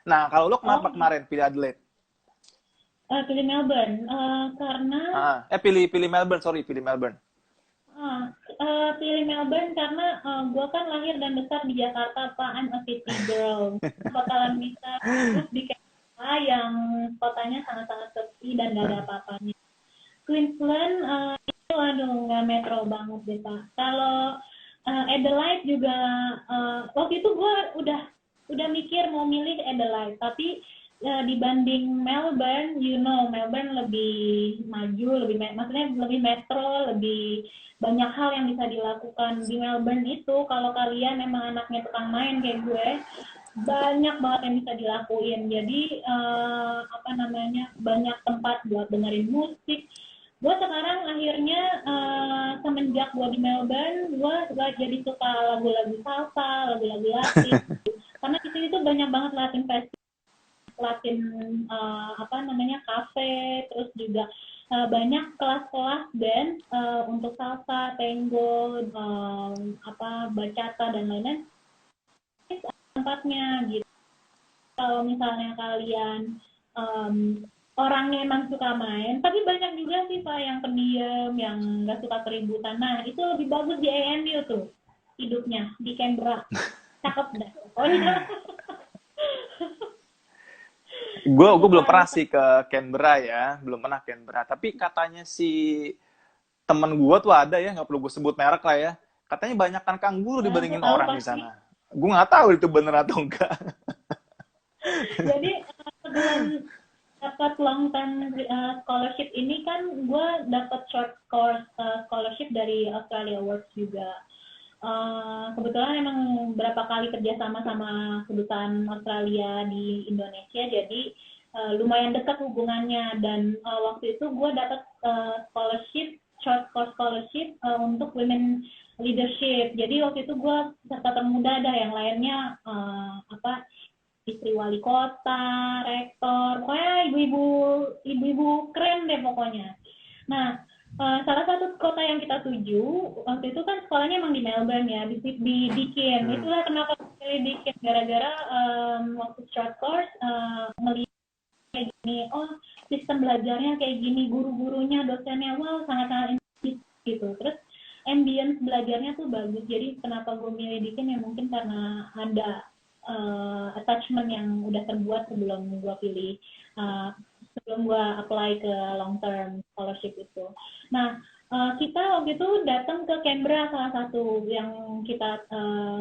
Nah, kalau lo kenapa Oh, kemarin pilih Adelaide? pilih Melbourne. Karena Pilih pilih Melbourne, sorry, pilih Melbourne. pilih Melbourne karena gue kan lahir dan besar di Jakarta, Pak. I'm a city girl. Bakalan bisa hidup di Canberra yang kotanya sangat-sangat sepi dan gak ada apa-apanya. Queensland itu aduh nggak metro banget deh, Pak. Kalau Adelaide juga waktu itu gue udah mikir mau milih Adelaide, tapi dibanding Melbourne, Melbourne lebih maju, maksudnya lebih metro, lebih banyak hal yang bisa dilakukan di Melbourne itu. Kalau kalian emang anaknya tukang main kayak gue, banyak banget yang bisa dilakuin. Jadi apa namanya, banyak tempat buat dengerin musik. Gue sekarang akhirnya semenjak gue di Melbourne, gue jadi suka lagu-lagu salsa, lagu-lagu Latin. Karena di sini tuh banyak banget Latin festival, Latin apa namanya, kafe, terus juga banyak kelas-kelas dance untuk salsa, tango, apa bachata dan lain-lain tempatnya gitu. Kalau misalnya kalian um, orangnya emang suka main, tapi banyak juga sih Pak yang pendiam, yang nggak suka keributan. Nah, itu lebih bagus di ANU tuh hidupnya, di Canberra. Cakep dah pokoknya. Gue belum Suka pernah suka sih ke Canberra ya, belum pernah Canberra. Tapi katanya si temen gue tuh ada ya, nggak perlu gue sebut merek lah ya. Katanya banyak kan kanguru gue dibandingin tahu orang di pasti. sana. Gue nggak tahu itu bener atau enggak. Jadi sebelum dapat long term scholarship ini kan gue dapat short course scholarship dari Australia Works juga. Kebetulan emang berapa kali kerjasama sama kedutaan Australia di Indonesia, jadi lumayan dekat hubungannya. Dan waktu itu gue dapat scholarship, short course scholarship untuk women leadership. Jadi waktu itu gue serta termuda, ada yang lainnya apa, istri wali kota, rektor, pokoknya ibu-ibu keren deh pokoknya. Nah, salah satu kota yang kita tuju waktu itu kan sekolahnya emang di Melbourne ya, di Deakin. Hmm. Itulah kenapa pilih Deakin, gara-gara waktu short course melihat kayak gini, oh sistem belajarnya kayak gini, guru-gurunya, dosennya, wow sangat-sangat gitu. Terus ambience belajarnya tuh bagus. Jadi kenapa gue milih Deakin ya mungkin karena ada attachment yang udah terbuat sebelum gue pilih, uh, sebelum gue apply ke long term scholarship itu. Nah, kita waktu itu datang ke Canberra, salah satu yang kita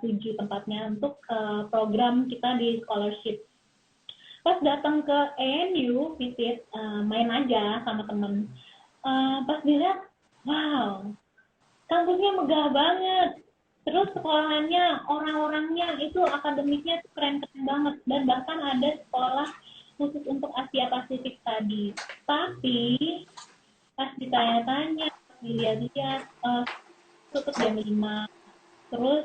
tuju tempatnya untuk program kita di scholarship. Pas datang ke ANU visit, main aja sama temen, pas dilihat, wow, kampusnya megah banget. Terus sekolahannya, orang-orangnya itu akademiknya tuh keren-keren banget. Dan bahkan ada sekolah khusus untuk Asia Pasifik tadi. Tapi pas ditanya-tanya, dilihat-lihat, tutup jam 5. Terus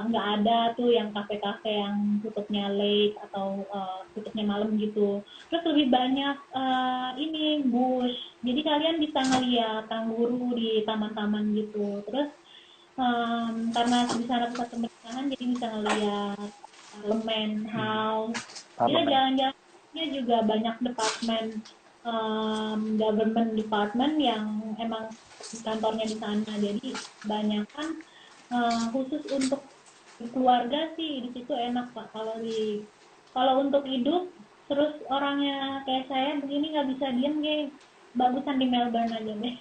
nggak ada tuh yang kafe-kafe yang tutupnya late atau tutupnya malam gitu. Terus lebih banyak ini bush. Jadi kalian bisa ngeliat kanguru di taman-taman gitu. Terus karena di sana pusat pemerintahan, jadi bisa ngeliat parlemen, house. Ya Parlemen. jalan-jalannya juga banyak departemen, government department yang emang kantornya di sana. Jadi banyak kan khusus untuk keluarga sih di situ enak Pak. Kalau untuk hidup terus orangnya kayak saya begini nggak bisa diem, kayak bagusan di Melbourne aja deh.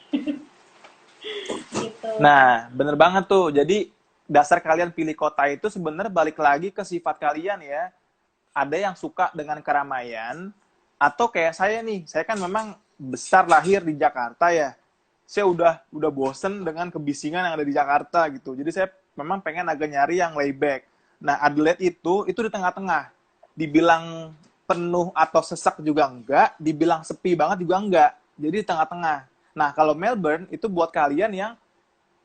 Gitu. Nah, bener banget tuh. Jadi dasar kalian pilih kota itu sebenarnya balik lagi ke sifat kalian ya. Ada yang suka dengan keramaian, atau kayak saya nih, saya kan memang besar lahir di Jakarta ya. Saya udah bosen dengan kebisingan yang ada di Jakarta gitu. Jadi saya memang pengen agak nyari yang layback. Nah, Adelaide itu di tengah-tengah. Dibilang penuh atau sesak juga enggak, dibilang sepi banget juga enggak. Jadi di tengah-tengah. Nah, kalau Melbourne itu buat kalian yang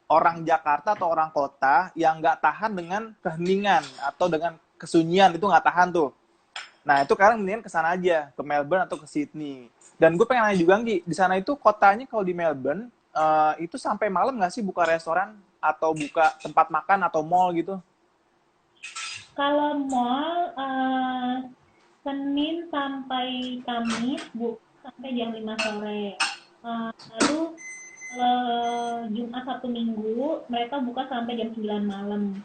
orang Jakarta atau orang kota yang nggak tahan dengan keheningan atau dengan kesunyian, itu nggak tahan tuh. Nah, itu kalian mendingan ke sana aja, ke Melbourne atau ke Sydney. Dan gue pengen nanya juga, Nggi, di sana itu kotanya kalau di Melbourne, itu sampai malam nggak sih buka restoran atau buka tempat makan atau mall gitu? Kalau mall Senin sampai Kamis buka sampai jam 5 sore. Lalu Jumat Sabtu Minggu mereka buka sampai jam 9 malam.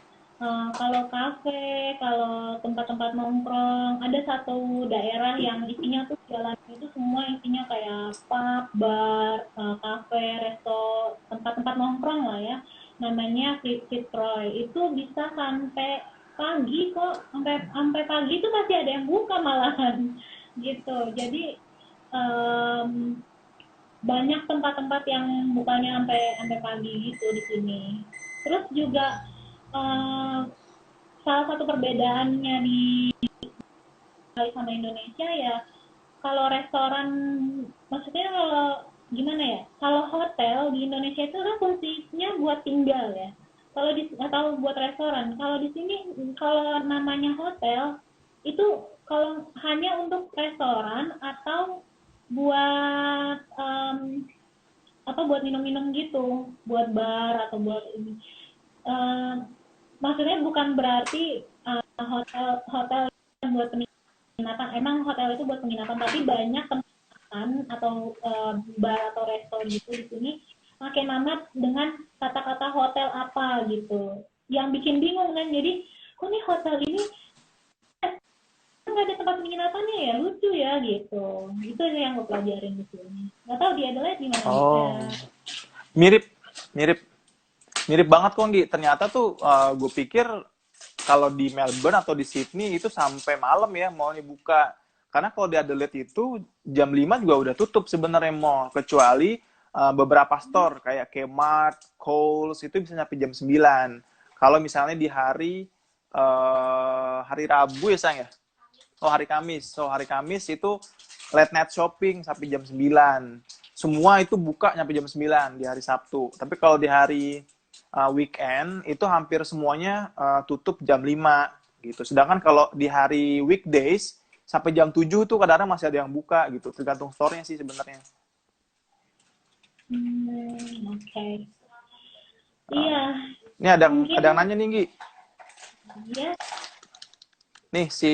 Kalau kafe, kalau tempat-tempat nongkrong, ada satu daerah yang isinya tuh jalan itu semua isinya kayak pub, bar, kafe, resto, tempat-tempat nongkrong lah ya. Namanya Fitzroy. Itu bisa sampai pagi kok, sampai pagi itu masih ada yang buka malahan gitu. Jadi banyak tempat-tempat yang bukanya sampai pagi gitu di sini. Terus juga salah satu perbedaannya di sama Indonesia ya, kalau restoran, maksudnya kalau gimana ya, kalau hotel di Indonesia itu kan fungsinya buat tinggal ya, kalau di atau buat restoran. Kalau di sini kalau namanya hotel itu kalau hanya untuk restoran atau buat buat minum-minum gitu, buat bar atau buat ini. Maksudnya bukan berarti hotel buat penginapan, emang hotel itu buat penginapan, tapi banyak tempat atau bar atau resto gitu di sini pakai nama dengan kata-kata hotel apa gitu, yang bikin bingung kan. Jadi kok nih hotel ini nggak ada tempat penginapannya ya, lucu ya gitu. Itu yang gue pelajarin di sini. Nggak tahu di Adelaide gimana nih? Mirip, mirip, mirip banget kok, Nggi. Ternyata tuh gue pikir kalau di Melbourne atau di Sydney itu sampai malam ya mau dibuka. Karena kalau di Adelaide itu jam 5 juga udah tutup sebenarnya mall, kecuali beberapa store kayak Kmart, Coles itu bisa sampai jam 9. Kalau misalnya di hari Rabu ya, Sang ya? Oh, hari Kamis. So, hari Kamis itu late night shopping sampai jam 9. Semua itu buka sampai jam 9 di hari Sabtu. Tapi kalau di hari weekend itu hampir semuanya tutup jam 5 gitu. Sedangkan kalau di hari weekdays sampai jam 7 tuh kadang-kadang masih ada yang buka gitu. Tergantung store-nya sih sebenarnya. Oke. Iya. Ini ada yang nanya nih, Nggi. Iya. Nih si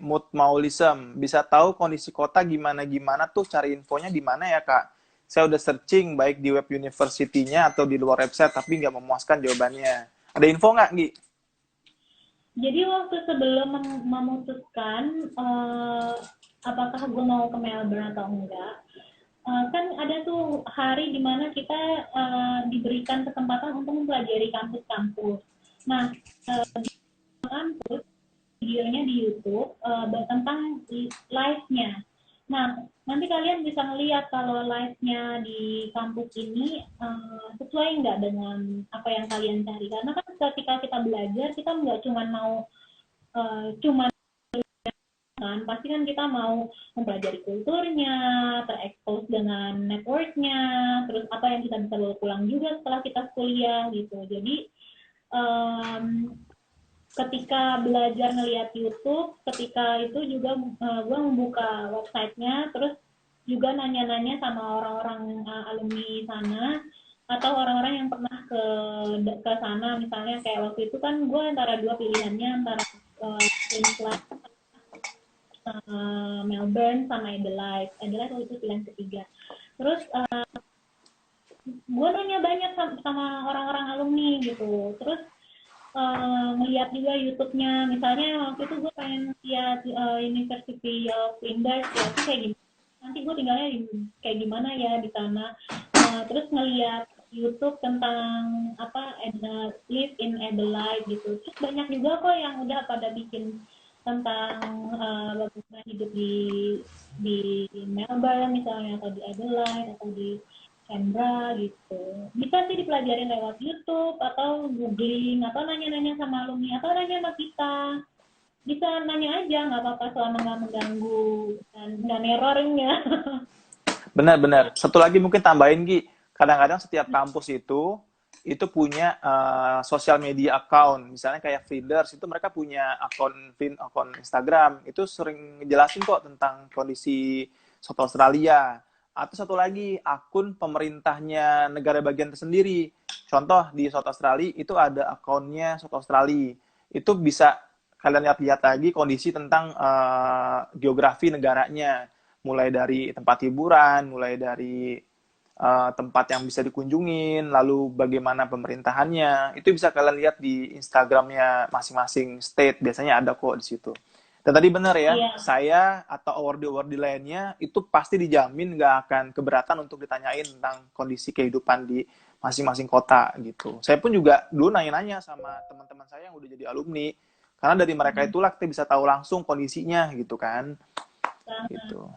Mood Maulism, bisa tahu kondisi kota gimana tuh, cari infonya di mana ya, Kak? Saya udah searching baik di web university-nya atau di luar website tapi nggak memuaskan jawabannya. Ada info nggak, Nggi? Jadi waktu sebelum memutuskan apakah gue mau ke Melbourne atau enggak, kan ada tuh hari di mana kita diberikan kesempatan untuk mempelajari kampus-kampus. Nah, di kampus videonya di YouTube tentang live-nya. Nah, nanti kalian bisa melihat kalau live-nya di kampus ini sesuai nggak dengan apa yang kalian cari. Karena kan ketika kita belajar, kita nggak cuma mau cuma kan, pasti kan kita mau mempelajari kulturnya, terekspos dengan networknya, terus apa yang kita bisa bawa pulang juga setelah kita kuliah gitu. Jadi ketika belajar ngeliat YouTube, ketika itu juga gue membuka websitenya, terus juga nanya-nanya sama orang-orang alumni sana atau orang-orang yang pernah ke sana. Misalnya kayak waktu itu kan gue antara dua pilihannya, antara Queensland, Melbourne sama Adelaide waktu itu pilihan ketiga. Terus gue nanya banyak sama orang-orang alumni gitu. Terus melihat juga YouTube-nya, misalnya waktu itu gue pengen lihat University of Flinders ya, itu kayak gimana, nanti gue tinggalnya kayak gimana ya di sana. Terus ngelihat YouTube tentang live in Adelaide gitu. Terus banyak juga kok yang udah pada bikin tentang bagaimana hidup di Melbourne misalnya, atau di Adelaide atau di Canberra gitu. Bisa sih dipelajarin lewat YouTube atau googling atau nanya-nanya sama alumni atau nanya sama kita. Bisa nanya aja, nggak apa-apa selama nggak mengganggu dan nggak nerorin ya. Benar-benar. Satu lagi mungkin tambahin, Gi. Kadang-kadang setiap kampus itu punya sosial media account. Misalnya kayak Flinders itu mereka punya akun Instagram. Itu sering ngejelasin kok tentang kondisi South Australia. Atau satu lagi, akun pemerintahnya negara bagian tersendiri. Contoh, di South Australia itu ada akunnya South Australia. Itu bisa kalian lihat-lihat lagi kondisi tentang geografi negaranya, mulai dari tempat hiburan, mulai dari tempat yang bisa dikunjungin, lalu bagaimana pemerintahannya, itu bisa kalian lihat di Instagramnya masing-masing state, biasanya ada kok di situ. Dan tadi benar ya, Iya, saya atau awardee-awardee lainnya itu pasti dijamin nggak akan keberatan untuk ditanyain tentang kondisi kehidupan di masing-masing kota gitu. Saya pun juga dulu nanya-nanya sama teman-teman saya yang udah jadi alumni, karena dari mereka itulah kita bisa tahu langsung kondisinya gitu kan, banget. gitu.